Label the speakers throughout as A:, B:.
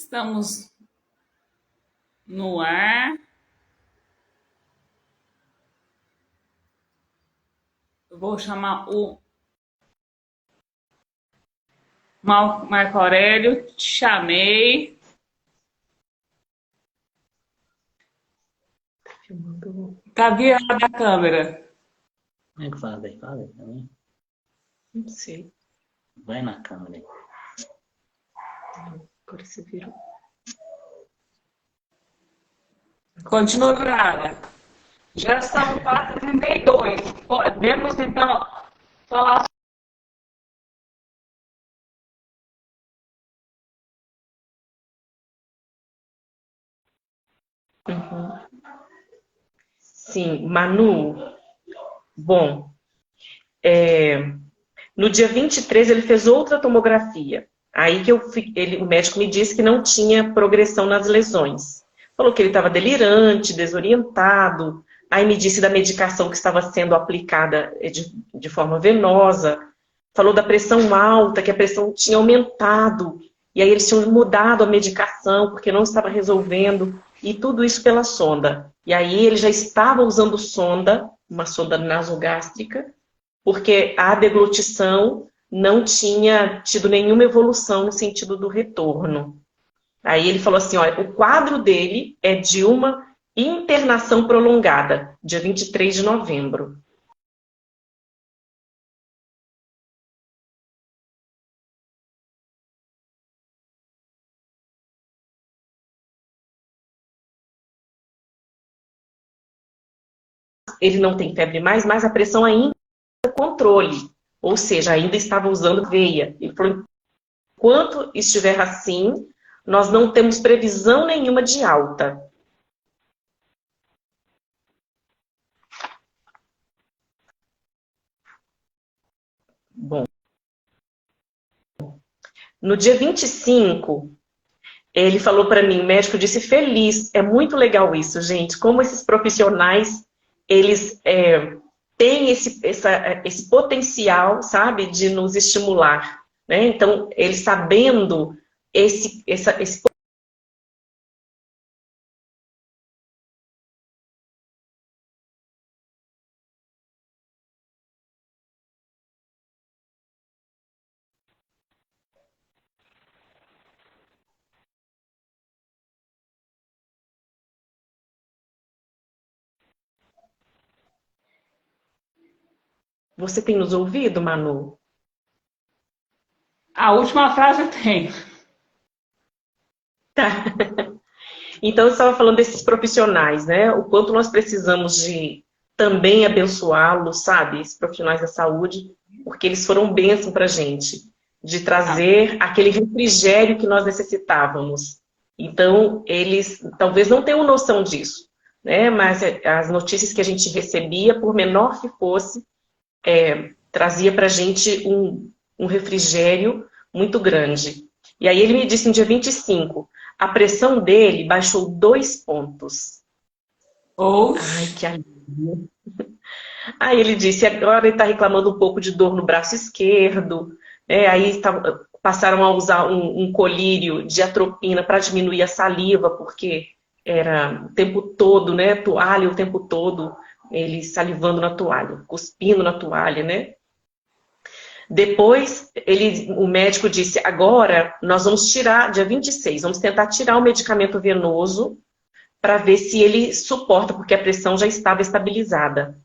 A: Estamos no ar. Eu vou chamar o Marco Aurélio. Te chamei. Tá virada a câmera.
B: Como é que faz aí? Fala aí também.
C: Não sei.
B: Vai na câmera aí.
C: Agora você virou.
A: Continua virada. Já são 4h32. Podemos, então, falar.
C: Uhum. Sim, Manu. Bom, no dia 23 ele fez outra tomografia. Aí que o médico me disse que não tinha progressão nas lesões. Falou que ele estava delirante, desorientado. Aí me disse da medicação que estava sendo aplicada de forma venosa. Falou da pressão alta, que a pressão tinha aumentado. E aí eles tinham mudado a medicação porque não estava resolvendo. E tudo isso pela sonda. E aí ele já estava usando sonda, uma sonda nasogástrica, porque a deglutição não tinha tido nenhuma evolução no sentido do retorno. Aí ele falou assim, olha, o quadro dele é de uma internação prolongada, dia 23 de novembro. Ele não tem febre mais, mas a pressão ainda é controle. Ou seja, ainda estava usando veia. Ele falou, enquanto estiver assim, nós não temos previsão nenhuma de alta. Bom, no dia 25, ele falou para mim, o médico disse, feliz, é muito legal isso, gente, como esses profissionais, eles têm esse potencial, sabe, de nos estimular, né? Então, eles sabendo esse Você tem nos ouvido, Manu?
A: A última frase eu tenho.
C: Tá. Então, eu estava falando desses profissionais, né? O quanto nós precisamos de também abençoá-los, sabe? Esses profissionais da saúde, porque eles foram bênção para a gente, de trazer aquele refrigério que nós necessitávamos. Então, eles talvez não tenham noção disso, né? Mas as notícias que a gente recebia, por menor que fosse, trazia para a gente um refrigério muito grande. E aí ele me disse no dia 25, a pressão dele baixou 2 pontos. Ai, que alívio. Aí ele disse, agora ele está reclamando um pouco de dor no braço esquerdo, né? Aí passaram a usar um colírio de atropina para diminuir a saliva, porque era o tempo todo, né? Toalha o tempo todo, ele salivando na toalha, cuspindo na toalha, né? Depois, o médico disse, agora nós vamos tirar, dia 26, vamos tentar tirar o medicamento venoso para ver se ele suporta, porque a pressão já estava estabilizada.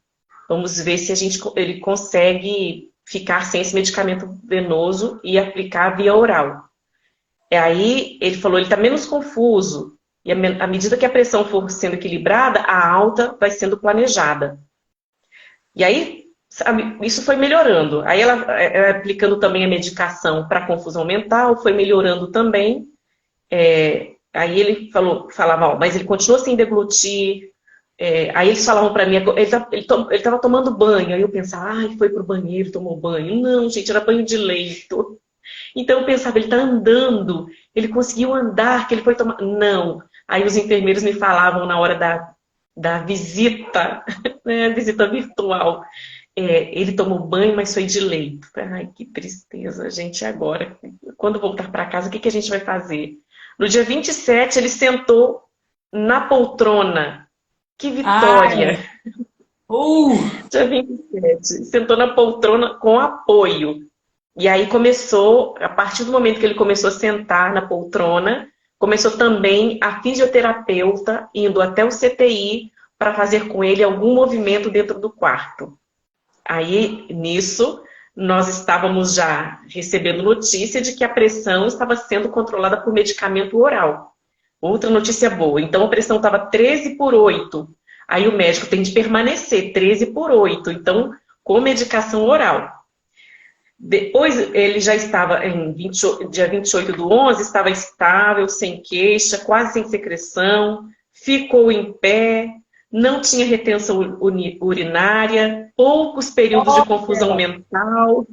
C: Vamos ver se ele consegue ficar sem esse medicamento venoso e aplicar via oral. E aí, ele falou, ele está menos confuso, e à medida que a pressão for sendo equilibrada, a alta vai sendo planejada. E aí, sabe, isso foi melhorando. Aí ela aplicando também a medicação para confusão mental, foi melhorando também. Aí ele falava, ó, mas ele continua sem deglutir. Aí eles falavam para mim, ele estava tomando banho. Aí eu pensava, ai, foi pro banheiro, tomou banho. Não, gente, era banho de leito. Então eu pensava, ele está andando, ele conseguiu andar, que ele foi tomar. Não. Aí os enfermeiros me falavam na hora da visita, né, visita virtual. Ele tomou banho, mas foi de leito. Ai, que tristeza, gente, agora. Quando voltar para casa, o que a gente vai fazer? No dia 27, ele sentou na poltrona. Que vitória!
A: Ai,
C: Dia 27, sentou na poltrona com apoio. E aí começou, a partir do momento que ele começou a sentar na poltrona, começou também a fisioterapeuta indo até o CTI para fazer com ele algum movimento dentro do quarto. Aí, nisso, nós estávamos já recebendo notícia de que a pressão estava sendo controlada por medicamento oral. Outra notícia boa. Então, a pressão estava 13/8. Aí o médico tem de permanecer 13/8. Então, com medicação oral. Depois, ele já estava, dia 28/11, estava estável, sem queixa, quase sem secreção, ficou em pé, não tinha retenção urinária, poucos períodos de confusão mental.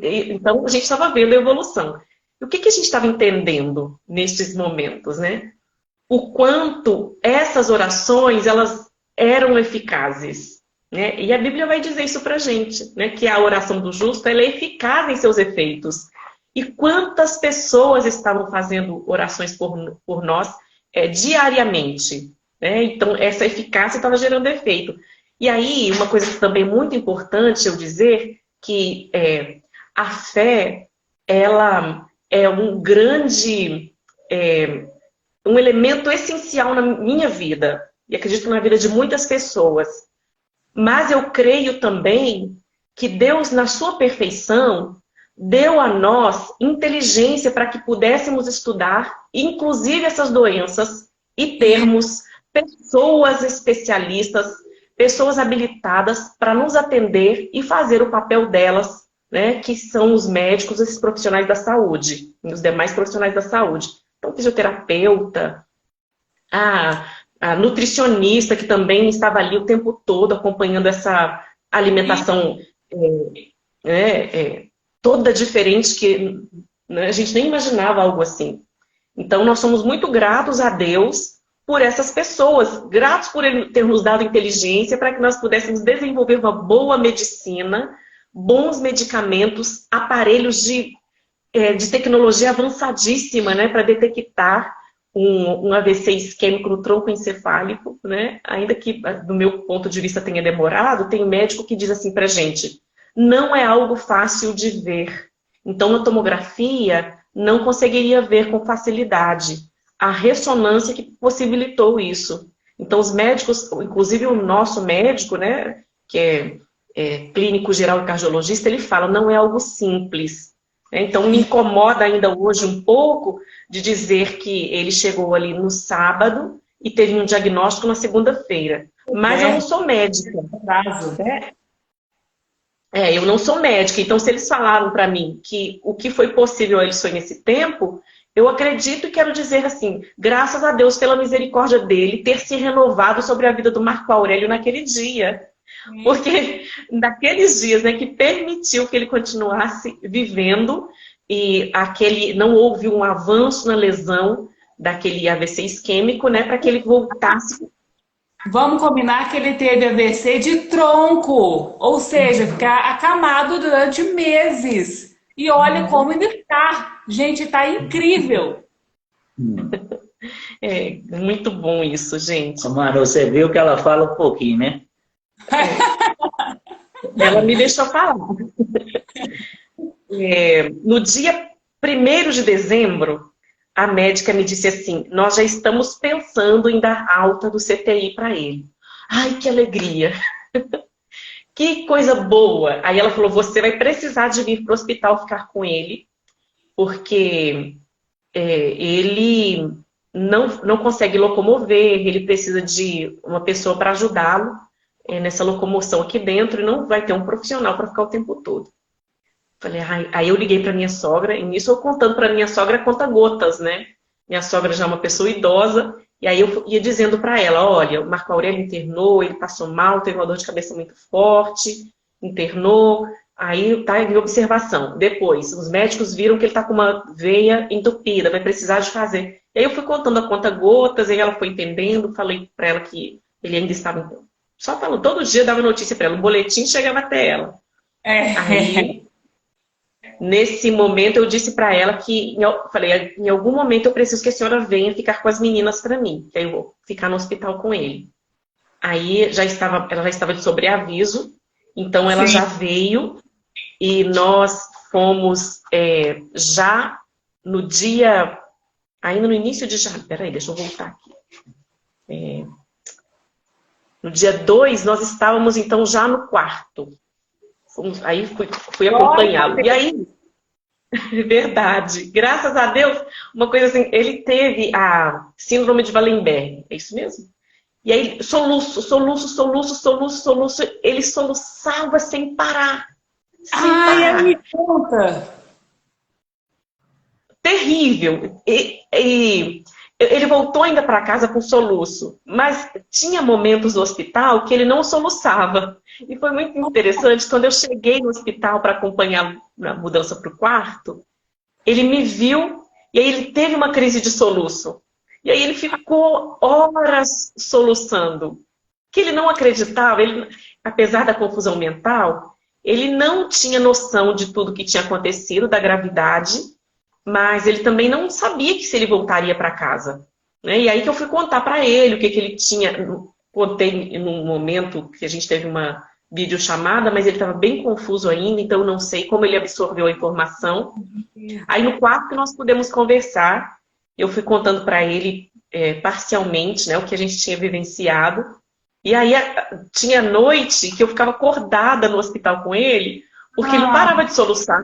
C: Então, a gente estava vendo a evolução. E o que a gente estava entendendo nesses momentos, né? O quanto essas orações, elas eram eficazes. Né? E a Bíblia vai dizer isso pra gente, né? Que a oração do justo, ela é eficaz em seus efeitos. E quantas pessoas estavam fazendo orações por nós diariamente. Né? Então, essa eficácia estava gerando efeito. E aí, uma coisa que também é muito importante eu dizer, que a fé, ela é um grande, um elemento essencial na minha vida. E acredito na vida de muitas pessoas. Mas eu creio também que Deus, na sua perfeição, deu a nós inteligência para que pudéssemos estudar, inclusive essas doenças, e termos pessoas especialistas, pessoas habilitadas para nos atender e fazer o papel delas, né, que são os médicos, esses profissionais da saúde, e os demais profissionais da saúde. Então, fisioterapeuta, a nutricionista, que também estava ali o tempo todo acompanhando essa alimentação toda diferente, que né, a gente nem imaginava algo assim. Então, nós somos muito gratos a Deus por essas pessoas, gratos por Ele ter nos dado inteligência para que nós pudéssemos desenvolver uma boa medicina, bons medicamentos, aparelhos de tecnologia avançadíssima, né, para detectar um AVC isquêmico no tronco encefálico, né? Ainda que, do meu ponto de vista, tenha demorado, tem um médico que diz assim pra gente, não é algo fácil de ver. Então, na tomografia, não conseguiria ver com facilidade. A ressonância que possibilitou isso. Então, os médicos, inclusive o nosso médico, né, que é clínico geral e cardiologista, ele fala, não é algo simples. Então, me incomoda ainda hoje um pouco de dizer que ele chegou ali no sábado e teve um diagnóstico na segunda-feira. Mas eu não sou médica. Né? Eu não sou médica. Então, se eles falaram para mim que o que foi possível a eles foi nesse tempo, eu acredito e quero dizer assim, graças a Deus pela misericórdia dele ter se renovado sobre a vida do Marco Aurélio naquele dia. Porque naqueles dias, né, que permitiu que ele continuasse vivendo e não houve um avanço na lesão daquele AVC isquêmico, né, para que ele voltasse.
A: Vamos combinar que ele teve AVC de tronco, ou seja, ficar acamado durante meses. E olha como ele está. Gente, está incrível.
C: Muito bom isso, gente.
B: Mano, você viu que ela fala um pouquinho, né?
C: Ela me deixou falar. No dia 1º de dezembro, a médica me disse assim, nós já estamos pensando em dar alta do CTI para ele. Ai, que alegria! Que coisa boa! Aí ela falou, você vai precisar de vir para o hospital ficar com ele, porque ele não consegue locomover, ele precisa de uma pessoa para ajudá-lo nessa locomoção aqui dentro e não vai ter um profissional para ficar o tempo todo. Falei, aí eu liguei para minha sogra, e nisso eu contando para minha sogra conta-gotas, né? Minha sogra já é uma pessoa idosa, e aí eu ia dizendo para ela, olha, o Marco Aurélio internou, ele passou mal, teve uma dor de cabeça muito forte, internou, aí tá em observação. Depois, os médicos viram que ele tá com uma veia entupida, vai precisar de fazer. E aí eu fui contando a conta-gotas, aí ela foi entendendo, falei para ela que ele ainda estava... Só falando, todo dia dava notícia para ela, um boletim chegava até ela. Aí Nesse momento, eu disse para ela que, falei, em algum momento eu preciso que a senhora venha ficar com as meninas para mim, que aí eu vou ficar no hospital com ele. Aí ela já estava de sobreaviso, então ela já veio e nós fomos já no dia, ainda no início de janeiro, peraí, deixa eu voltar aqui. No dia 2, nós estávamos então já no quarto. Aí fui acompanhá-lo. E aí, verdade, graças a Deus, uma coisa assim, ele teve a síndrome de Wallenberg, é isso mesmo? E aí, soluço, ele soluçava sem parar.
A: Ai, me conta!
C: Terrível. Ele voltou ainda para casa com soluço, mas tinha momentos no hospital que ele não soluçava. E foi muito interessante, quando eu cheguei no hospital para acompanhar a mudança para o quarto, ele me viu e aí ele teve uma crise de soluço. E aí ele ficou horas soluçando. Que ele não acreditava, apesar da confusão mental, ele não tinha noção de tudo que tinha acontecido, da gravidade, mas ele também não sabia que se ele voltaria para casa. Né? E aí que eu fui contar para ele o que ele tinha. Contei num momento que a gente teve uma videochamada, mas ele estava bem confuso ainda, então eu não sei como ele absorveu a informação. Aí no quarto nós pudemos conversar, eu fui contando para ele parcialmente, né, o que a gente tinha vivenciado. E aí tinha noite que eu ficava acordada no hospital com ele, porque ele não parava de soluçar.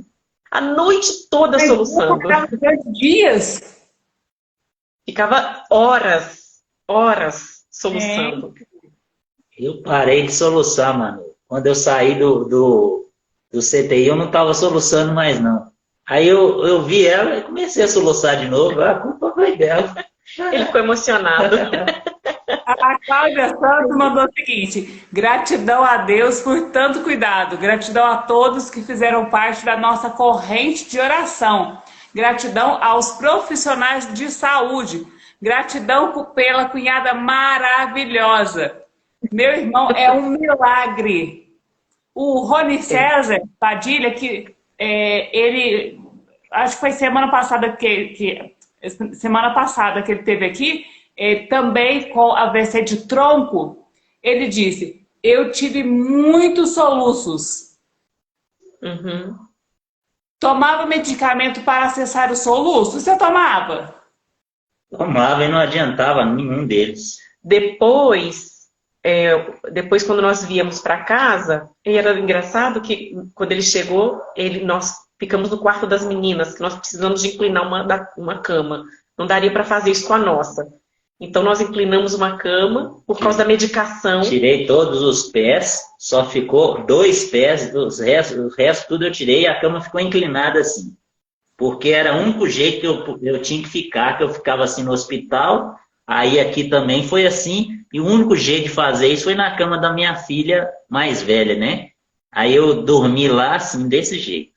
C: A noite toda soluçando.
A: Ficava 2 dias?
C: Ficava horas soluçando.
B: Eu parei de soluçar, mano. Quando eu saí do CTI, eu não estava soluçando mais, não. Aí eu vi ela e comecei a soluçar de novo. A culpa foi dela.
C: Ele ficou emocionado.
A: A Cláudia Santos mandou o seguinte: gratidão a Deus por tanto cuidado, gratidão a todos que fizeram parte da nossa corrente de oração, gratidão aos profissionais de saúde, gratidão pela cunhada maravilhosa. Meu irmão é um milagre. O Rony César Padilha, que ele, acho que foi semana passada que ele teve aqui, também com AVC de tronco, ele disse: eu tive muitos soluços.
C: Uhum.
A: Tomava medicamento para cessar o soluço? Você tomava?
B: Tomava e não adiantava nenhum deles.
C: Depois, quando nós viemos para casa, era engraçado que quando ele chegou, nós ficamos no quarto das meninas, que nós precisamos de inclinar uma cama. Não daria para fazer isso com a nossa. Então, nós inclinamos uma cama por causa da medicação.
B: Tirei todos os pés, só ficou 2 pés, o resto tudo eu tirei e a cama ficou inclinada assim. Porque era o único jeito que eu tinha que ficar, que eu ficava assim no hospital, aí aqui também foi assim, e o único jeito de fazer isso foi na cama da minha filha mais velha, né? Aí eu dormi lá assim, desse jeito.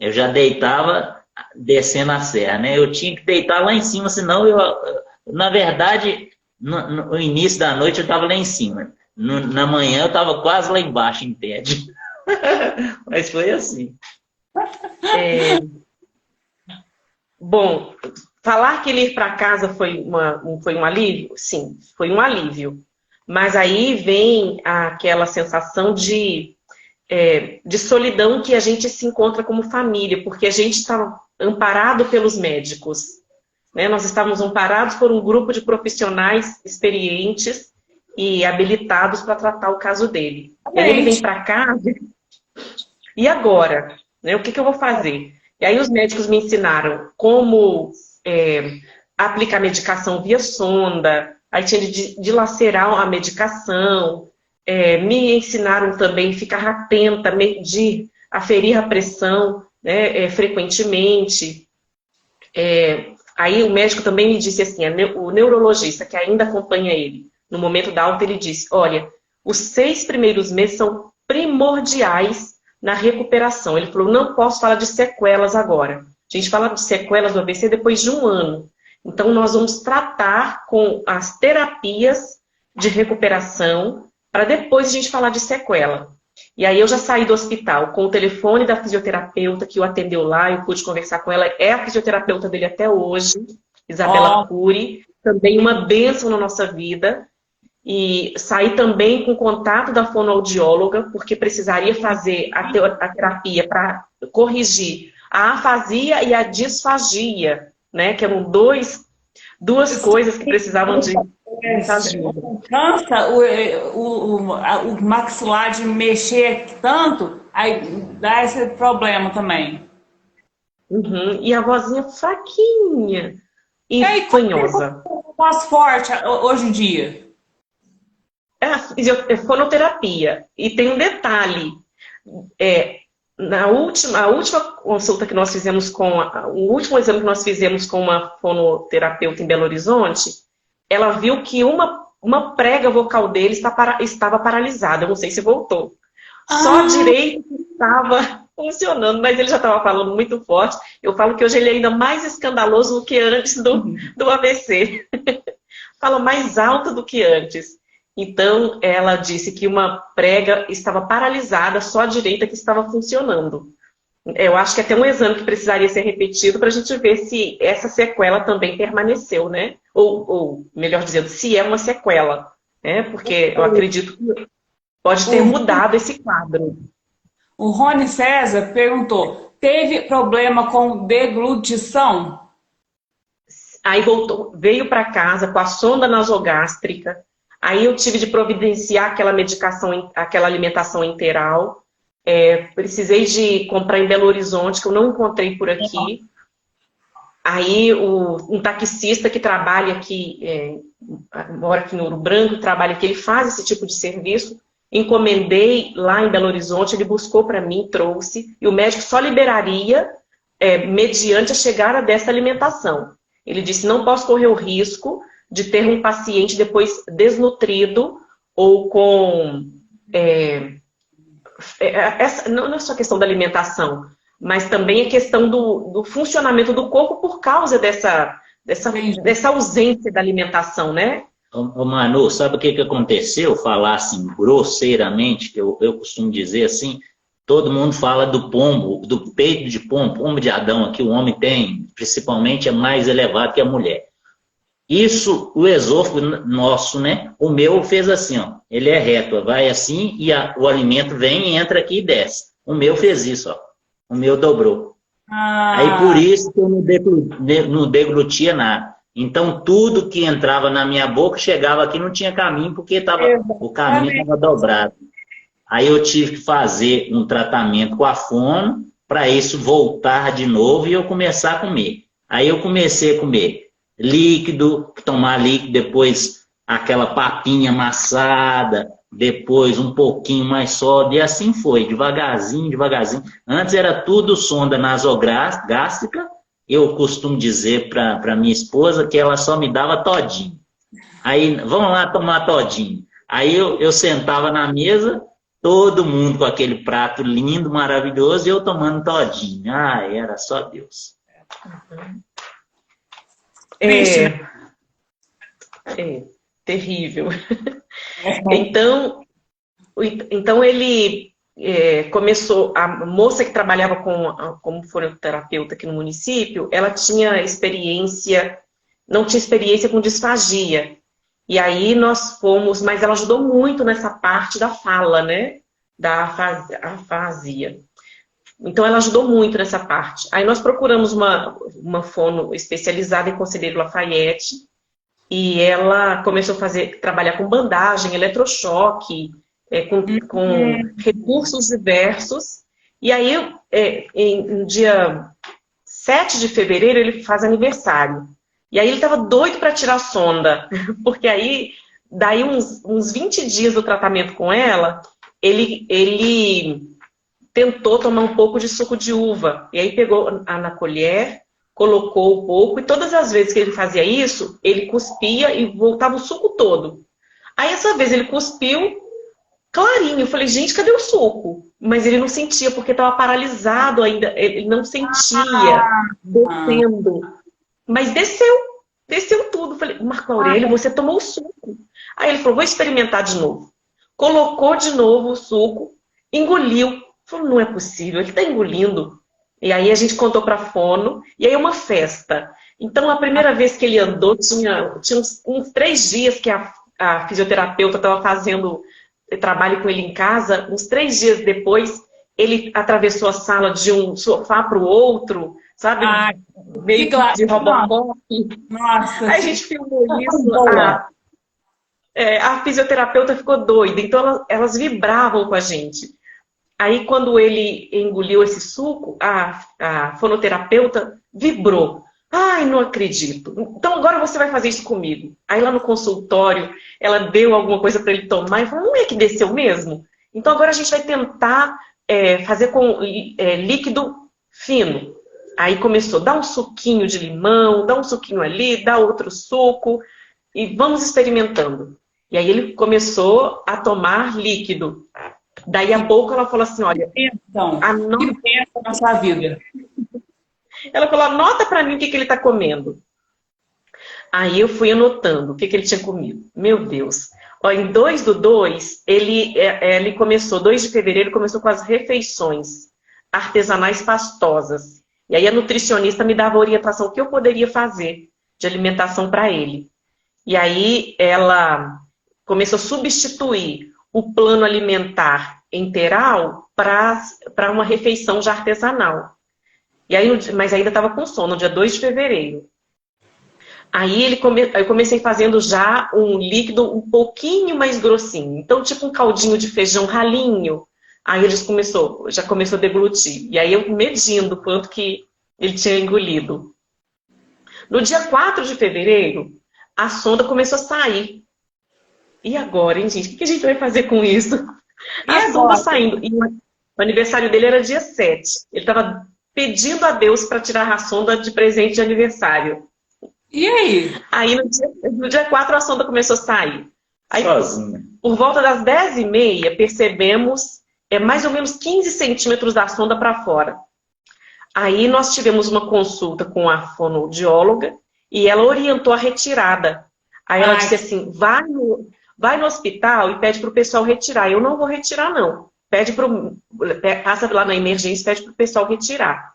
B: Eu já deitava descendo a serra, né? Eu tinha que deitar lá em cima, senão na verdade, no início da noite eu estava lá em cima. Na manhã eu estava quase lá embaixo, em pé. Mas foi assim.
C: Bom, falar que ele ir para casa foi um alívio? Sim, foi um alívio. Mas aí vem aquela sensação de solidão que a gente se encontra como família, porque a gente está amparado pelos médicos. Né? Nós estávamos amparados por um grupo de profissionais experientes e habilitados para tratar o caso dele. E aí ele vem para casa, e agora? Né? O que eu vou fazer? E aí os médicos me ensinaram como aplicar medicação via sonda, aí tinha de dilacerar a medicação, me ensinaram também a ficar atenta, medir, aferir a pressão, né, frequentemente. Aí o médico também me disse assim, o neurologista que ainda acompanha ele, no momento da alta, ele disse: olha, os 6 primeiros meses são primordiais na recuperação. Ele falou: não posso falar de sequelas agora. A gente fala de sequelas do AVC depois de 1 ano. Então nós vamos tratar com as terapias de recuperação para depois a gente falar de sequela. E aí eu já saí do hospital com o telefone da fisioterapeuta que o atendeu lá, eu pude conversar com ela, é a fisioterapeuta dele até hoje, Isabela
A: Ó,
C: Cury, também uma bênção na nossa vida. E saí também com contato da fonoaudióloga, porque precisaria fazer a terapia para corrigir a afasia e a disfagia, né? Que eram duas coisas que precisavam de ajuda.
A: cansa o maxilar de mexer tanto, aí dá esse problema também.
C: Uhum. E a vozinha fraquinha
A: E
C: e
A: aí, como que
C: fanhosa.
A: eu faço forte hoje em dia?
C: É fonoterapia. E tem um detalhe. A última consulta que nós fizemos o último exame que nós fizemos com uma fonoterapeuta em Belo Horizonte, ela viu que uma prega vocal dele estava paralisada. Eu não sei se voltou. Só
A: Ah,
C: direito que estava funcionando, mas ele já estava falando muito forte. Eu falo que hoje ele é ainda mais escandaloso do que antes do AVC. Fala mais alto do que antes. Então, ela disse que uma prega estava paralisada, só a direita que estava funcionando. Eu acho que até um exame que precisaria ser repetido para a gente ver se essa sequela também permaneceu, né? Ou, melhor dizendo, se é uma sequela, né? Porque eu acredito que pode ter
A: o,
C: mudado esse quadro.
A: o Rony César perguntou: teve problema com deglutição?
C: Aí veio para casa com a sonda nasogástrica. Aí eu tive de providenciar aquela medicação, aquela alimentação integral. Precisei de comprar em Belo Horizonte, que eu não encontrei por aqui. Aí um taxista que trabalha aqui, mora aqui no Ouro Branco, trabalha aqui, ele faz esse tipo de serviço. Encomendei lá em Belo Horizonte, ele buscou para mim, trouxe, e o médico só liberaria mediante a chegada dessa alimentação. Ele disse, não posso correr o risco de ter um paciente depois desnutrido ou com... não é só questão da alimentação, mas também a questão do funcionamento do corpo por causa dessa ausência da alimentação, né?
B: Ô, Manu, sabe o que aconteceu? Falar assim, grosseiramente, que eu costumo dizer assim, todo mundo fala do pombo, do peito de pombo de Adão, que o homem tem, principalmente, é mais elevado que a mulher. Isso, o esôfago nosso, né? O meu fez assim, ó. Ele é reto, vai assim e o alimento vem, entra aqui e desce. O meu fez isso, ó. O meu dobrou. Aí por
A: Ah,
B: isso que eu não deglutia nada. Então tudo que entrava na minha boca chegava aqui não tinha caminho porque o caminho estava dobrado. Aí eu tive que fazer um tratamento com a fono para isso voltar de novo e eu começar a comer. Aí eu comecei a comer líquido, tomar líquido, depois aquela papinha amassada, depois um pouquinho mais sólido, e assim foi, devagarzinho, devagarzinho. Antes era tudo sonda nasogástrica, eu costumo dizer para minha esposa que ela só me dava todinho. Aí, vamos lá tomar todinho. Aí eu sentava na mesa, todo mundo com aquele prato lindo, maravilhoso, e eu tomando todinho. Ah, era só Deus.
A: triste, né?
C: Terrível. Então ele começou, a moça que trabalhava como fonoterapeuta aqui no município, ela tinha experiência, não tinha experiência com disfagia. E aí nós fomos, mas ela ajudou muito nessa parte da fala, né? Da afasia. Então ela ajudou muito nessa parte. Aí nós procuramos uma fono especializada em Conselheiro Lafayette, e ela começou a trabalhar com bandagem, eletrochoque, com recursos diversos. E aí, no dia 7 de fevereiro, ele faz aniversário. E aí ele estava doido para tirar a sonda, porque aí, daí uns 20 dias do tratamento com ela, ele tentou tomar um pouco de suco de uva. E aí pegou na colher, colocou um pouco, e todas as vezes que ele fazia isso, ele cuspia e voltava o suco todo. Aí essa vez ele cuspiu clarinho. Eu falei, gente, cadê o suco? Mas ele não sentia, porque estava paralisado ainda. Ele não sentia descendo. Mas desceu tudo. Eu falei, Marco Aurélio, você tomou o suco. Aí ele falou, vou experimentar de novo. Colocou de novo o suco engoliu. Falou, não é possível, ele está engolindo. E aí a gente contou para a fono, e aí uma festa. Então, a primeira vez que ele andou, tinha uns 3 dias que a fisioterapeuta estava fazendo trabalho com ele em casa. Uns 3 dias depois, ele atravessou a sala de um sofá para o outro, sabe?
A: Ai,
C: Meio
A: que
C: de Robocop.
A: Nossa,
C: Aí a gente filmou isso.
A: boa.
C: A fisioterapeuta ficou doida, então elas vibravam com a gente. Aí, quando ele engoliu esse suco, a fonoterapeuta vibrou. Ai, não acredito. Então, agora você vai fazer isso comigo. Aí, lá no consultório, ela deu alguma coisa para ele tomar e falou, não é que desceu mesmo? Então, agora a gente vai tentar fazer com líquido fino. Aí começou, dá um suquinho de limão, dá um suquinho ali, dá outro suco, e vamos experimentando. E aí ele começou a tomar líquido. Daí a pouco ela falou assim, olha...
A: Então, que pensa na sua vida?
C: Ela falou, anota para mim o que ele está comendo. Aí eu fui anotando o que ele tinha comido. Meu Deus. Ó, em 2/2, ele começou, 2 de fevereiro, começou com as refeições artesanais pastosas. E aí a nutricionista me dava orientação o que eu poderia fazer de alimentação para ele. E aí ela começou a substituir o plano alimentar integral para uma refeição já artesanal. E aí, mas ainda estava com sono, no dia 2 de fevereiro. Aí eu comecei fazendo já um líquido um pouquinho mais grossinho. Então, tipo um caldinho de feijão ralinho. Aí ele já começou a deglutir. E aí eu medindo quanto que ele tinha engolido. No dia 4 de fevereiro, a sonda começou a sair. E agora, hein, gente? O que a gente vai fazer com isso? A sonda saindo. E o aniversário dele era dia 7. Ele estava pedindo a Deus para tirar a sonda de presente de aniversário.
A: E aí?
C: Aí no dia 4 a sonda começou a sair. Aí,
B: Sozinha.
C: por volta das 10h30, percebemos mais ou menos 15 centímetros da sonda para fora. Aí nós tivemos uma consulta com a fonoaudióloga e ela orientou a retirada. Aí ela disse assim, vai no hospital e pede para o pessoal retirar. Eu não vou retirar, não. Passa lá na emergência e pede para o pessoal retirar.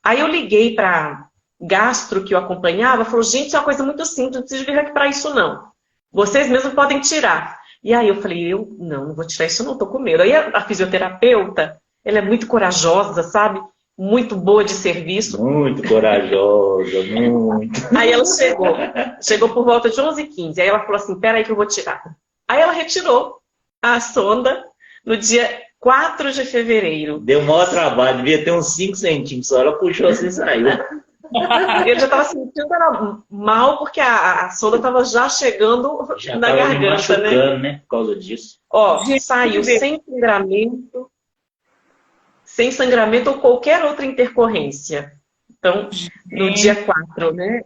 C: Aí eu liguei para gastro que eu acompanhava, falou, gente, isso é uma coisa muito simples, não precisa vir aqui para isso, não. Vocês mesmos podem tirar. E aí eu falei, não vou tirar isso, não, tô com medo. Aí a fisioterapeuta, ela é muito corajosa, sabe? Muito boa de serviço.
B: Muito corajosa, muito.
C: Aí ela chegou por volta de 11h15. Aí ela falou assim, peraí que eu vou tirar. Aí ela retirou a sonda no dia 4 de fevereiro.
B: Deu maior trabalho, devia ter uns 5 centímetros, só ela puxou assim e saiu.
C: Ele já estava sentindo mal porque a sonda estava já chegando
B: já
C: na garganta,
B: machucando, né? Por causa disso.
C: Ó, saiu sem sangramento ou qualquer outra intercorrência. Então, no dia 4, né?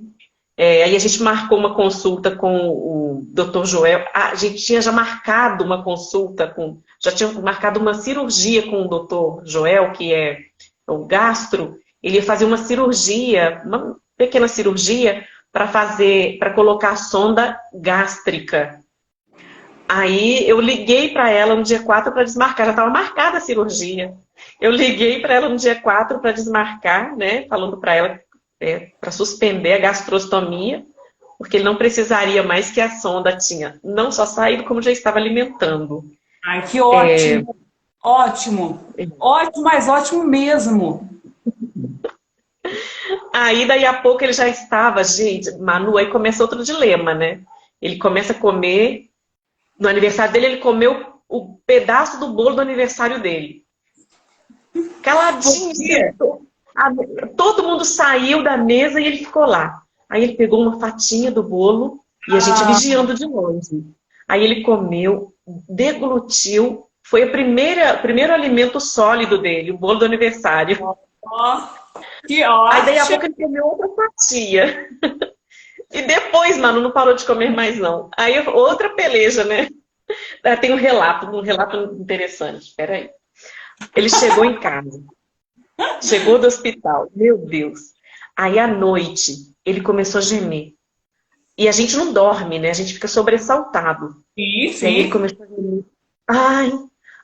C: Aí a gente marcou uma consulta com o Dr. Joel. A gente tinha já marcado uma consulta já tinha marcado uma cirurgia com o Dr. Joel, que é o gastro. Ele ia fazer uma cirurgia, uma pequena cirurgia, para colocar a sonda gástrica. Aí eu liguei para ela no dia 4 para desmarcar, já estava marcada a cirurgia. Eu liguei para ela no dia 4 para desmarcar, né? Falando para ela para suspender a gastrostomia, porque ele não precisaria mais que a sonda tinha não só saído, como já estava alimentando.
A: Ai, que ótimo! Ótimo! Ótimo, mas ótimo mesmo!
C: Aí, daí a pouco, ele já estava, gente, Manu, aí começa outro dilema, né? Ele começa a comer, no aniversário dele, ele comeu o pedaço do bolo do aniversário dele. Caladinho. Todo mundo saiu da mesa e ele ficou lá. Aí ele pegou uma fatinha do bolo e a gente vigiando de longe. Aí ele comeu, deglutiu, foi o primeiro alimento sólido dele, o bolo do aniversário.
A: Que ótimo!
C: Aí daí a pouco ele comeu outra fatia. E depois, mano, não parou de comer mais não. Aí outra peleja, né? Tem um relato interessante. Espera aí. Ele chegou em casa. Chegou do hospital. Meu Deus. Aí à noite, ele começou a gemer. E a gente não dorme, né? A gente fica sobressaltado.
A: Sim.
C: E aí ele começou a gemer. Ai,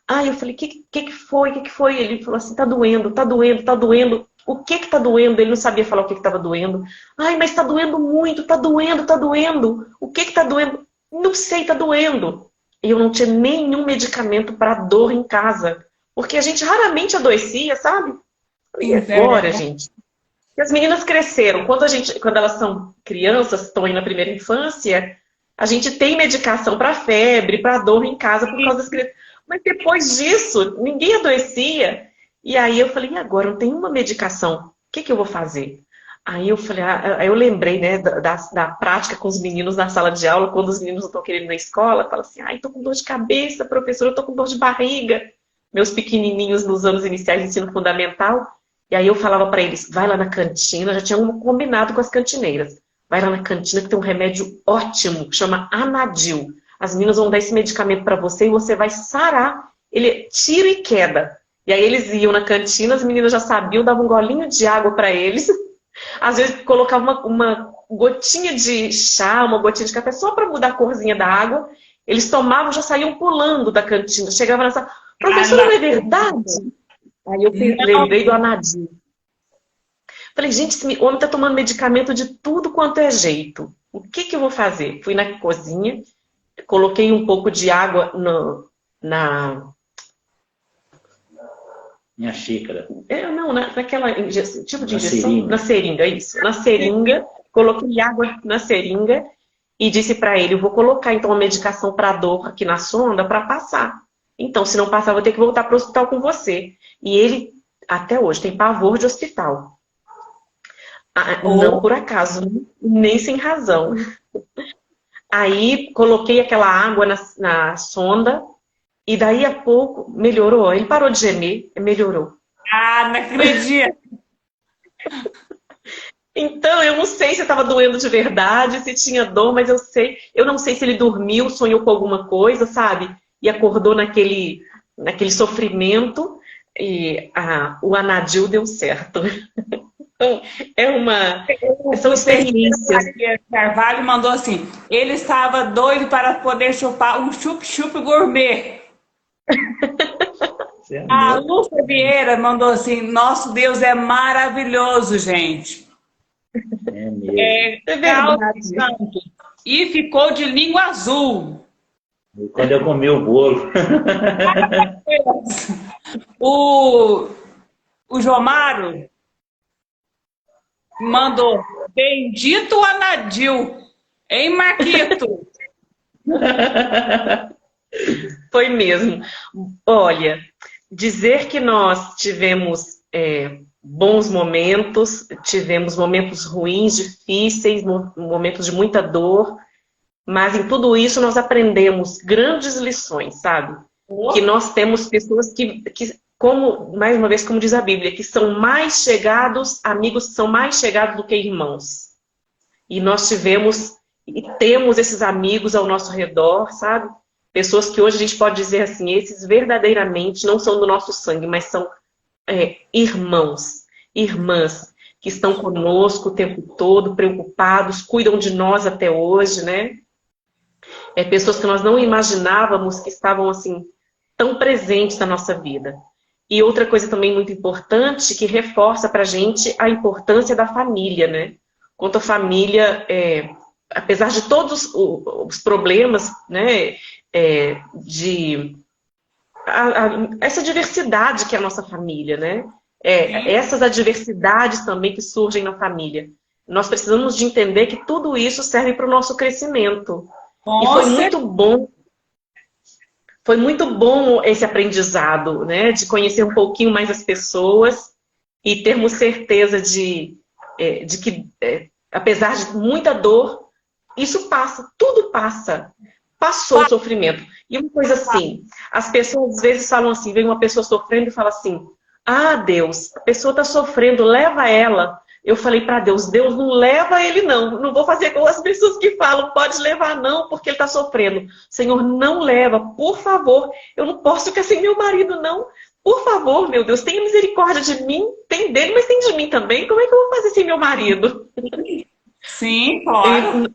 C: Aí eu falei, que foi? O que foi? Ele falou assim, tá doendo, tá doendo, tá doendo. O que tá doendo? Ele não sabia falar o que tava doendo. Ai, mas tá doendo muito, tá doendo, tá doendo. O que tá doendo? Não sei, tá doendo. E eu não tinha nenhum medicamento para dor em casa. Porque a gente raramente adoecia, sabe? E agora, gente? E as meninas cresceram. Quando elas são crianças, estão aí na primeira infância, a gente tem medicação para febre, para dor em casa por causa das crianças. Mas depois disso, ninguém adoecia. E aí eu falei, e agora? Não tem uma medicação. O que eu vou fazer? Aí eu falei, aí eu lembrei, né, da prática com os meninos na sala de aula, quando os meninos não estão querendo ir na escola, fala assim, ai, tô com dor de cabeça, professora, eu tô com dor de barriga. Meus pequenininhos nos anos iniciais de ensino fundamental. E aí eu falava para eles, vai lá na cantina, já tinha um combinado com as cantineiras. Vai lá na cantina que tem um remédio ótimo, que chama Anadil. As meninas vão dar esse medicamento para você e você vai sarar. Ele é tiro e queda. E aí eles iam na cantina, as meninas já sabiam, davam um golinho de água para eles. Às vezes colocava uma gotinha de chá, uma gotinha de café, só para mudar a corzinha da água. Eles tomavam, já saíam pulando da cantina. Chegavam nessa, professora, não é verdade? Aí eu lembrei do Anadil. Falei, gente, esse homem está tomando medicamento de tudo quanto é jeito. O que eu vou fazer? Fui na cozinha, coloquei um pouco de água na
B: minha xícara.
C: Naquela tipo de injeção.
B: Seringa.
C: Na seringa, isso. Na seringa, coloquei água na seringa e disse para ele, eu vou colocar então a medicação para dor aqui na sonda para passar. Então, se não passar, eu vou ter que voltar para o hospital com você. E ele, até hoje, tem pavor de hospital. Não por acaso, nem sem razão. Aí, coloquei aquela água na sonda e daí a pouco melhorou. Ele parou de gemer e melhorou.
A: Ah, não acredito!
C: Então, eu não sei se estava doendo de verdade, se tinha dor, mas eu não sei se ele dormiu, sonhou com alguma coisa, sabe? E acordou naquele sofrimento e o Anadil deu certo. Então, são experiências.
A: Carvalho mandou assim, ele estava doido para poder chupar um chup-chup gourmet. A Lúcia Vieira mandou assim, nosso Deus é maravilhoso, gente.
B: É mesmo.
C: É verdade.
A: E ficou de língua azul.
B: Quando eu comi o bolo.
A: O Jomaro mandou, bendito Anadil, hein, Marquito?
C: Foi mesmo. Olha, dizer que nós tivemos bons momentos, tivemos momentos ruins, difíceis, momentos de muita dor, mas em tudo isso nós aprendemos grandes lições, sabe? Que nós temos pessoas que, como, mais uma vez, como diz a Bíblia, que são mais chegados, amigos que são mais chegados do que irmãos. E nós tivemos e temos esses amigos ao nosso redor, sabe? Pessoas que hoje a gente pode dizer assim, esses verdadeiramente não são do nosso sangue, mas são irmãos, irmãs, que estão conosco o tempo todo, preocupados, cuidam de nós até hoje, né? Pessoas que nós não imaginávamos que estavam assim, tão presentes na nossa vida. E outra coisa também muito importante, que reforça pra gente a importância da família, né? Quanto a família, apesar de todos os problemas, né? Essa diversidade que é a nossa família, né? Essas adversidades também que surgem na família. Nós precisamos de entender que tudo isso serve para o nosso crescimento.
A: Nossa.
C: E foi muito bom esse aprendizado, né? De conhecer um pouquinho mais as pessoas e termos certeza de que, apesar de muita dor, isso passa, tudo passa. Passou o sofrimento. E uma coisa assim, as pessoas às vezes falam assim, vem uma pessoa sofrendo e fala assim, ah, Deus, a pessoa está sofrendo, leva ela. Eu falei para Deus, Deus não leva ele não. Não vou fazer com as pessoas que falam, pode levar não, porque ele está sofrendo. Senhor, não leva, por favor. Eu não posso ficar sem meu marido não. Por favor, meu Deus, tenha misericórdia de mim. Tem dele, mas tem de mim também. Como é que eu vou fazer sem meu marido?
A: Sim, claro.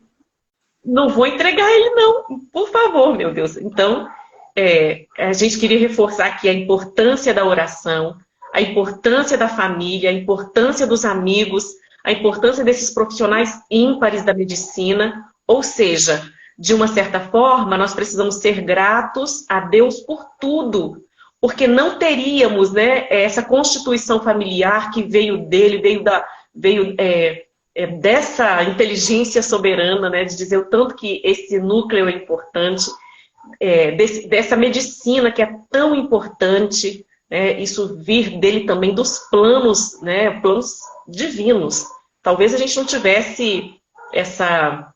C: Não vou entregar ele não. Por favor, meu Deus. Então, a gente queria reforçar aqui a importância da oração, a importância da família, a importância dos amigos, a importância desses profissionais ímpares da medicina, ou seja, de uma certa forma, nós precisamos ser gratos a Deus por tudo, porque não teríamos, né, essa constituição familiar que veio dele, veio dessa inteligência soberana, né, de dizer o tanto que esse núcleo é importante, dessa medicina que é tão importante, né, isso vir dele também dos planos, né, planos divinos. Talvez a gente não tivesse essa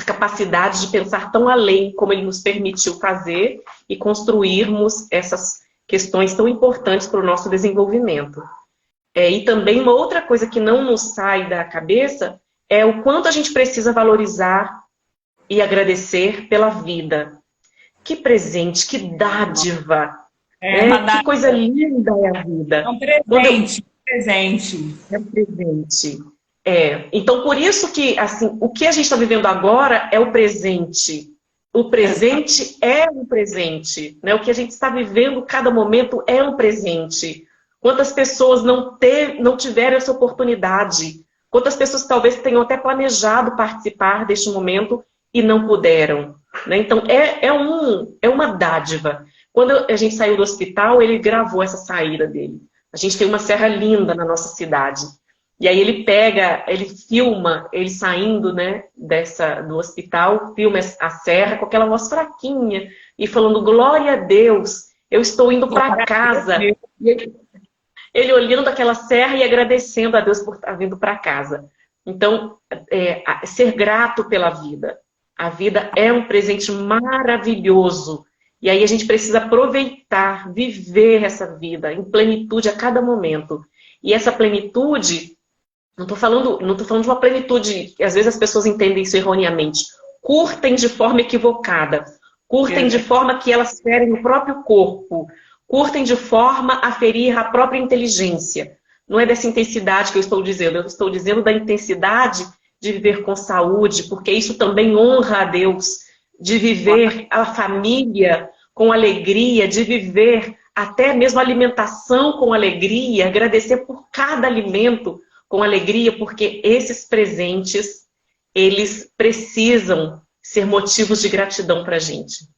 C: capacidade de pensar tão além como ele nos permitiu fazer e construirmos essas questões tão importantes para o nosso desenvolvimento. E também uma outra coisa que não nos sai da cabeça é o quanto a gente precisa valorizar e agradecer pela vida. Que presente, que dádiva, que coisa linda é a vida.
A: É um presente, presente.
C: É um presente. Então, por isso que assim, o que a gente está vivendo agora é o presente. O presente é um presente. Né? O que a gente está vivendo, cada momento, é um presente. Quantas pessoas não tiveram essa oportunidade? Quantas pessoas talvez tenham até planejado participar deste momento e não puderam? Né? Então, é uma dádiva. Quando a gente saiu do hospital, ele gravou essa saída dele. A gente tem uma serra linda na nossa cidade. E aí ele filma ele saindo, né, do hospital, filma a serra com aquela voz fraquinha e falando, glória a Deus, eu estou indo para casa. E ele olhando aquela serra e agradecendo a Deus por estar vindo para casa. Então, ser grato pela vida. A vida é um presente maravilhoso. E aí a gente precisa aproveitar, viver essa vida em plenitude a cada momento. E essa plenitude, não estou falando de uma plenitude, às vezes as pessoas entendem isso erroneamente. Curtem de forma equivocada. Curtem de forma que elas ferem o próprio corpo. Curtem de forma a ferir a própria inteligência. Não é dessa intensidade que eu estou dizendo da intensidade de viver com saúde, porque isso também honra a Deus, de viver a família com alegria, de viver até mesmo a alimentação com alegria, agradecer por cada alimento com alegria, porque esses presentes, eles precisam ser motivos de gratidão para a gente.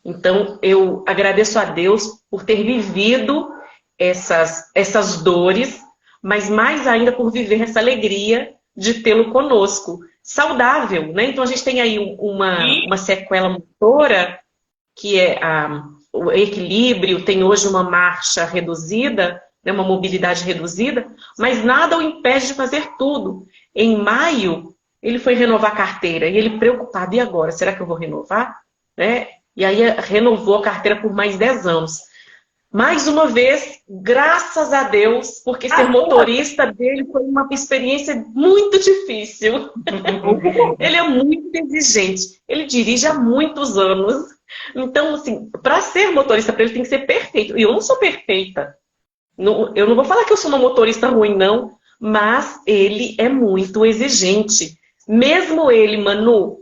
C: Então, eu agradeço a Deus por ter vivido essas dores, mas mais ainda por viver essa alegria de tê-lo conosco. Saudável, né? Então, a gente tem aí uma sequela motora, que é o equilíbrio, tem hoje uma marcha reduzida, né, uma mobilidade reduzida, mas nada o impede de fazer tudo. Em maio, ele foi renovar a carteira, e ele preocupado, e agora? Será que eu vou renovar? Né? E aí renovou a carteira por mais 10 anos. Mais uma vez, graças a Deus, porque ser motorista dele foi uma experiência muito difícil. Ele é muito exigente. Ele dirige há muitos anos. Então, assim, para ser motorista, para ele tem que ser perfeito. E eu não sou perfeita. Eu não vou falar que eu sou uma motorista ruim, não. Mas ele é muito exigente. Mesmo ele, Manu,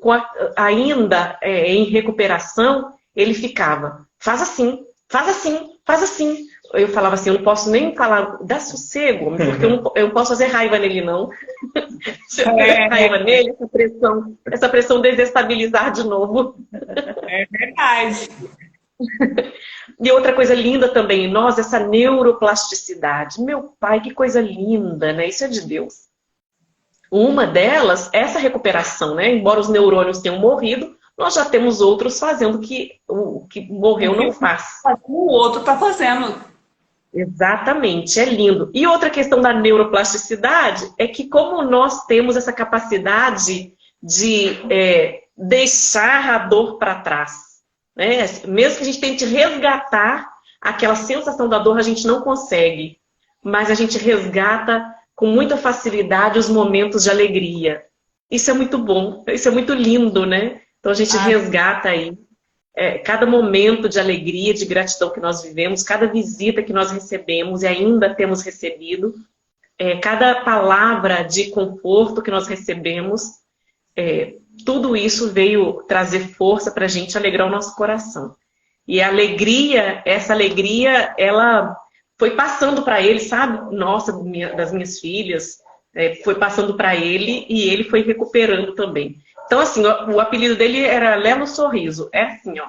C: ainda em recuperação, ele ficava, faz assim, faz assim, faz assim. Eu falava assim, eu não posso nem falar, dá sossego, porque eu não posso fazer raiva nele, não. Se eu fizer raiva nele, essa pressão desestabilizar de novo.
A: É verdade.
C: E outra coisa linda também em nós, essa neuroplasticidade. Meu pai, que coisa linda, né? Isso é de Deus. Uma delas, essa recuperação, né? Embora os neurônios tenham morrido, nós já temos outros fazendo o que morreu não faz.
A: O outro está fazendo.
C: Exatamente, é lindo. E outra questão da neuroplasticidade é que como nós temos essa capacidade de deixar a dor para trás, né? Mesmo que a gente tente resgatar aquela sensação da dor, a gente não consegue. Mas a gente resgata com muita facilidade os momentos de alegria. Isso é muito bom, isso é muito lindo, né? Então a gente resgata aí cada momento de alegria, de gratidão que nós vivemos, cada visita que nós recebemos e ainda temos recebido, cada palavra de conforto que nós recebemos, tudo isso veio trazer força para a gente alegrar o nosso coração. E a alegria, essa alegria, ela foi passando para ele, sabe? Nossa, das minhas filhas, foi passando para ele e ele foi recuperando também. Então, assim, o apelido dele era Lelo Sorriso. É assim, ó.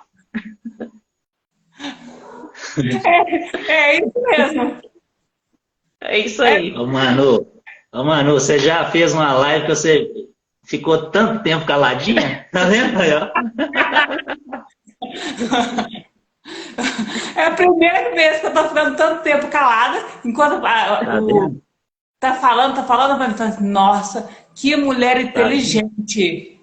A: É isso mesmo.
C: É isso aí.
B: Ô, Manu, você já fez uma live que você ficou tanto tempo caladinha? Tá vendo aí, ó?
A: É a primeira vez que eu tô ficando tanto tempo calada, enquanto
B: Tá vendo?
A: tá falando, eu falo assim, nossa, que mulher
B: Tá vendo?
A: inteligente.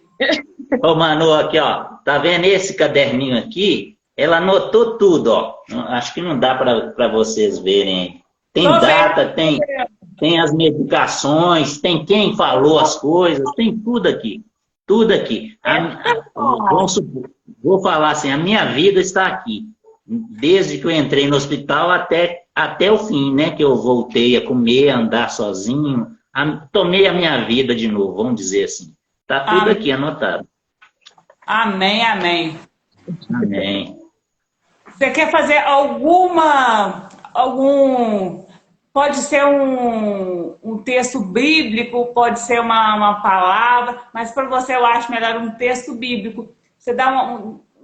B: Ô, Manu, aqui, ó. Tá vendo esse caderninho aqui? Ela anotou tudo, ó. Acho que não dá para vocês verem. Tem
A: Tô vendo.
B: data, tem as medicações, tem quem falou as coisas, tem tudo aqui. Tudo aqui. Vou falar assim, a minha vida está aqui. Desde que eu entrei no hospital até o fim, né? Que eu voltei a comer, a andar sozinho. Tomei a minha vida de novo, vamos dizer assim. Tá tudo
A: Amém,
B: aqui anotado.
A: amém, amém.
B: Amém.
A: Você quer fazer pode ser um texto bíblico, pode ser uma palavra, mas para você eu acho melhor um texto bíblico. Você dá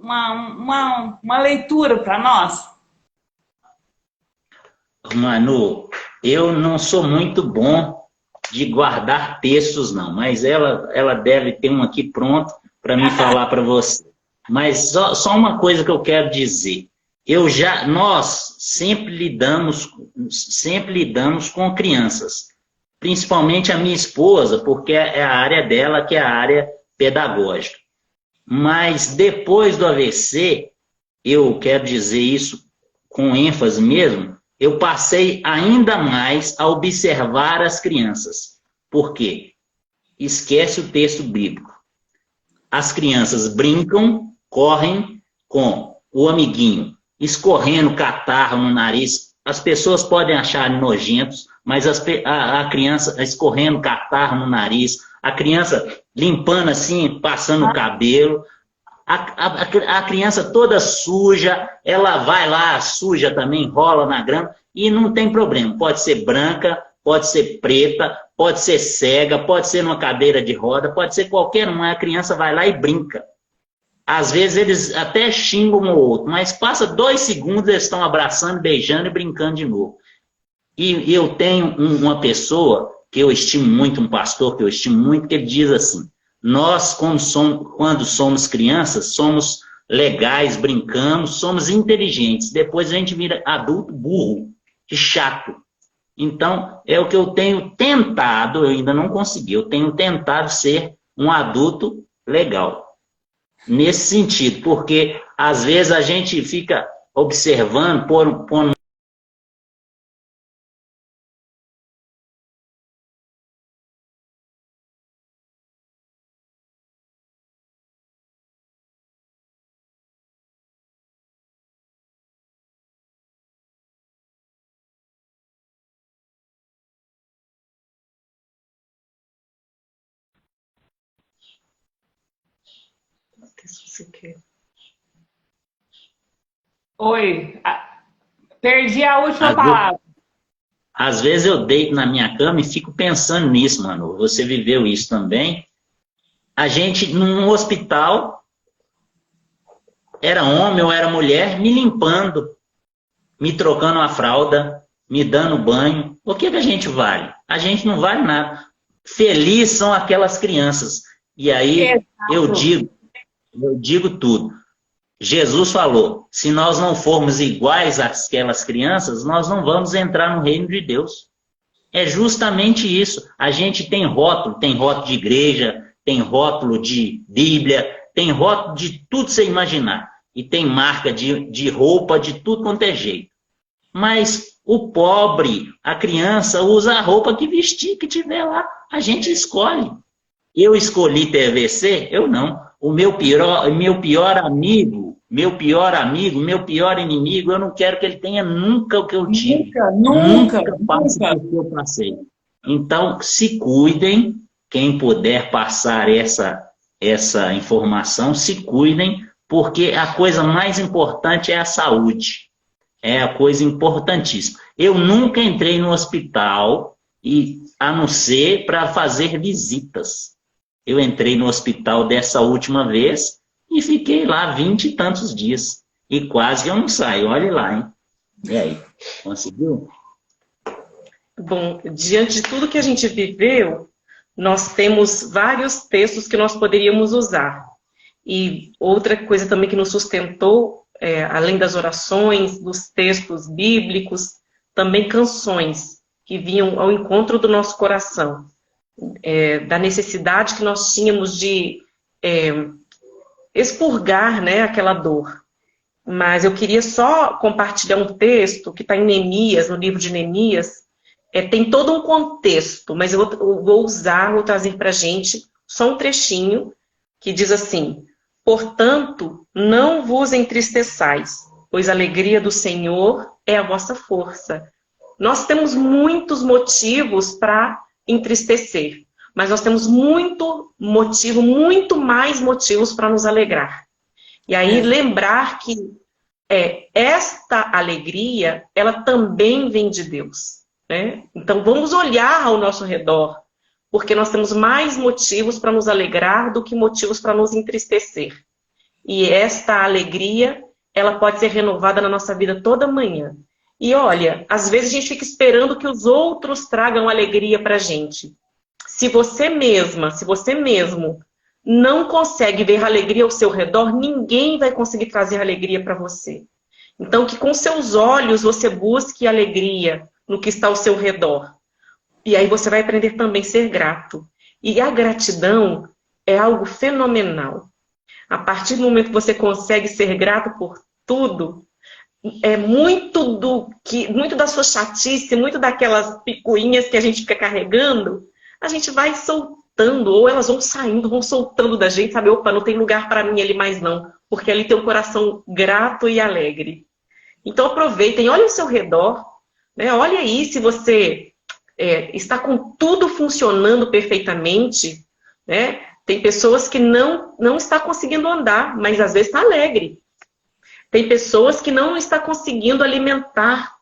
A: uma leitura para nós?
B: Manu, eu não sou muito bom de guardar textos, não, mas ela deve ter um aqui pronto para me falar para você. Mas só uma coisa que eu quero dizer. Nós sempre lidamos com crianças, principalmente a minha esposa, porque é a área dela que é a área pedagógica. Mas depois do AVC, eu quero dizer isso com ênfase mesmo, eu passei ainda mais a observar as crianças. Por quê? Esquece o texto bíblico. As crianças brincam, correm com o amiguinho escorrendo catarro no nariz. As pessoas podem achar nojentos, mas a criança escorrendo catarro no nariz, a criança limpando assim, passando o cabelo, a criança toda suja, ela vai lá, suja também, rola na grama, e não tem problema. Pode ser branca, pode ser preta, pode ser cega, pode ser numa cadeira de roda, pode ser qualquer uma, a criança vai lá e brinca. Às vezes eles até xingam um ou outro, mas passa 2 segundos, eles estão abraçando, beijando e brincando de novo. E eu tenho uma pessoa que eu estimo muito, um pastor que eu estimo muito, que ele diz assim, nós, quando somos crianças, somos legais, brincamos, somos inteligentes. Depois a gente vira adulto burro e chato. Então, é o que eu tenho tentado, eu ainda não consegui, eu tenho tentado ser um adulto legal. Nesse sentido, porque às vezes a gente fica observando, pondo
A: Oi, perdi a última palavra.
B: Às vezes eu deito na minha cama e fico pensando nisso, Manu. Você viveu isso também. A gente, num hospital, era homem ou era mulher, me limpando, me trocando a fralda, me dando banho. O que a gente vale? A gente não vale nada. Feliz são aquelas crianças. E aí eu digo tudo. Jesus falou, se nós não formos iguais àquelas crianças, nós não vamos entrar no reino de Deus. É justamente isso. A gente tem rótulo de igreja, tem rótulo de Bíblia, tem rótulo de tudo você imaginar. E tem marca de roupa de tudo quanto é jeito. Mas o pobre, a criança, usa a roupa que vestir, que tiver lá. A gente escolhe. Eu escolhi ter AVC? Eu não. O meu pior amigo, meu pior inimigo, eu não quero que ele tenha nunca o que eu tive. Nunca passe o que eu passei. Então, se cuidem, quem puder passar essa informação, se cuidem, porque a coisa mais importante é a saúde. É a coisa importantíssima. Eu nunca entrei no hospital, a não ser para fazer visitas. Eu entrei no hospital dessa última vez e fiquei lá 20 e tantos dias. E quase que eu não saio. Olha lá, hein? E aí, conseguiu?
C: Bom, diante de tudo que a gente viveu, nós temos vários textos que nós poderíamos usar. E outra coisa também que nos sustentou, além das orações, dos textos bíblicos, também canções que vinham ao encontro do nosso coração, da necessidade que nós tínhamos de expurgar, né, aquela dor. Mas eu queria só compartilhar um texto que está em Neemias, no livro de Neemias. Tem todo um contexto, mas eu vou trazer para a gente só um trechinho que diz assim: portanto, não vos entristeçais, pois a alegria do Senhor é a vossa força. Nós temos muitos motivos para entristecer, mas nós temos muito mais motivos para nos alegrar. E aí lembrar que esta alegria, ela também vem de Deus, né? Então vamos olhar ao nosso redor, porque nós temos mais motivos para nos alegrar do que motivos para nos entristecer. E esta alegria, ela pode ser renovada na nossa vida toda manhã. E olha, às vezes a gente fica esperando que os outros tragam alegria para a gente. Se você mesma, se você mesmo não consegue ver alegria ao seu redor, ninguém vai conseguir trazer alegria para você. Então, que com seus olhos você busque alegria no que está ao seu redor. E aí você vai aprender também a ser grato. E a gratidão é algo fenomenal. A partir do momento que você consegue ser grato por tudo, muito da sua chatice, muito daquelas picuinhas que a gente fica carregando, a gente vai soltando, ou elas vão saindo, vão soltando da gente, sabe? Opa, não tem lugar para mim ali mais não, porque ali tem um coração grato e alegre. Então aproveitem, olhem ao seu redor, né? Olha aí se você está com tudo funcionando perfeitamente, né? Tem pessoas que não está conseguindo andar, mas às vezes está alegre. Tem pessoas que não está conseguindo alimentar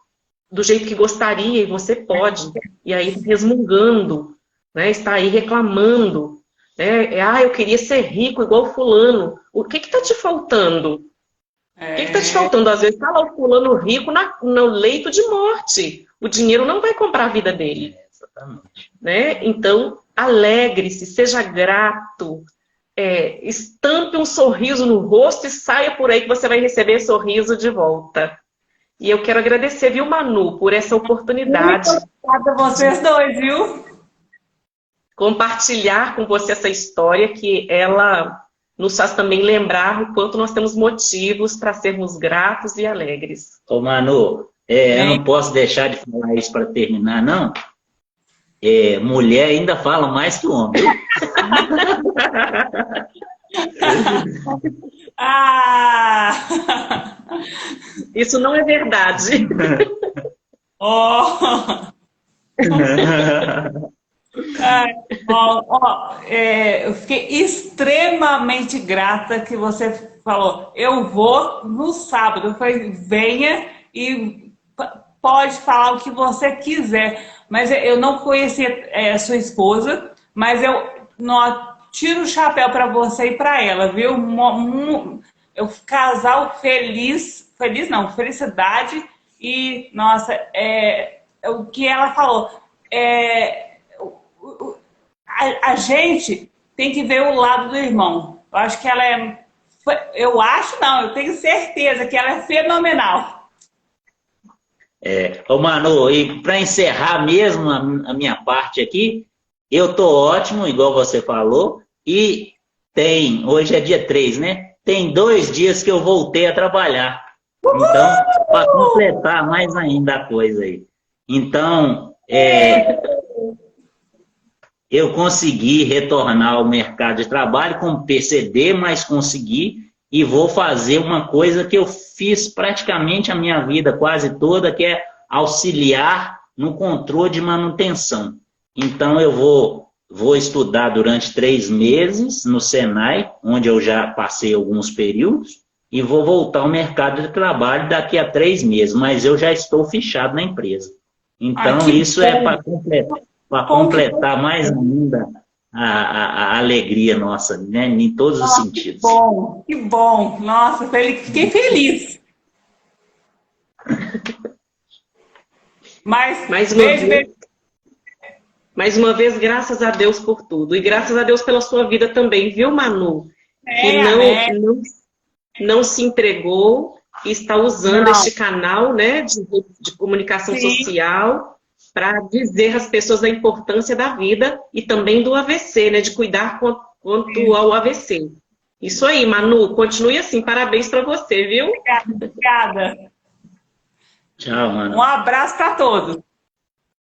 C: do jeito que gostaria, e você pode. E aí resmungando, né? Está aí reclamando. Né? Eu queria ser rico igual fulano. O que está te faltando? O que está te faltando? Às vezes está lá o fulano rico no leito de morte. O dinheiro não vai comprar a vida dele.
B: Exatamente.
C: Né? Então, alegre-se, seja grato. Estampe um sorriso no rosto e saia por aí que você vai receber sorriso de volta. E eu quero agradecer, viu, Manu, por essa oportunidade.
A: Muito obrigada a vocês dois, viu?
C: Compartilhar com você essa história, que ela nos faz também lembrar o quanto nós temos motivos para sermos gratos e alegres.
B: Ô Manu, eu não posso deixar de falar isso para terminar, não. Mulher ainda fala mais que homem.
C: Isso não é verdade.
A: Eu fiquei extremamente grata que você falou. Eu vou no sábado. Eu falei, venha e pode falar o que você quiser. Mas eu não conhecia sua esposa, mas eu tiro o chapéu para você e para ela, viu? Casal feliz, felicidade. E, nossa, o que ela falou, a gente tem que ver o lado do irmão. Eu acho que ela eu tenho certeza que ela é fenomenal.
B: Ô Manu, e para encerrar mesmo a minha parte aqui, eu tô ótimo, igual você falou, e hoje é dia 3, né? Tem 2 dias que eu voltei a trabalhar. Então, para completar mais ainda a coisa aí. Então, eu consegui retornar ao mercado de trabalho com PCD, mas consegui. E vou fazer uma coisa que eu fiz praticamente a minha vida quase toda, que é auxiliar no controle de manutenção. Então eu vou vou estudar durante 3 meses no Senai, onde eu já passei alguns períodos, e vou voltar ao mercado de trabalho daqui a 3 meses, mas eu já estou fichado na empresa. Então, isso é para completar mais ainda a alegria nossa, né? Em todos os sentidos.
A: Que bom. Nossa, fiquei feliz. Mas,
C: mais uma vez, graças a Deus por tudo. E graças a Deus pela sua vida também, viu, Manu? Que não se entregou e está usando este canal, né, de comunicação social para dizer às pessoas a importância da vida e também do AVC, né, de cuidar quanto ao AVC. Isso aí, Manu, continue assim. Parabéns para você, viu?
A: Obrigada.
B: Tchau, Manu.
A: Um abraço para todos.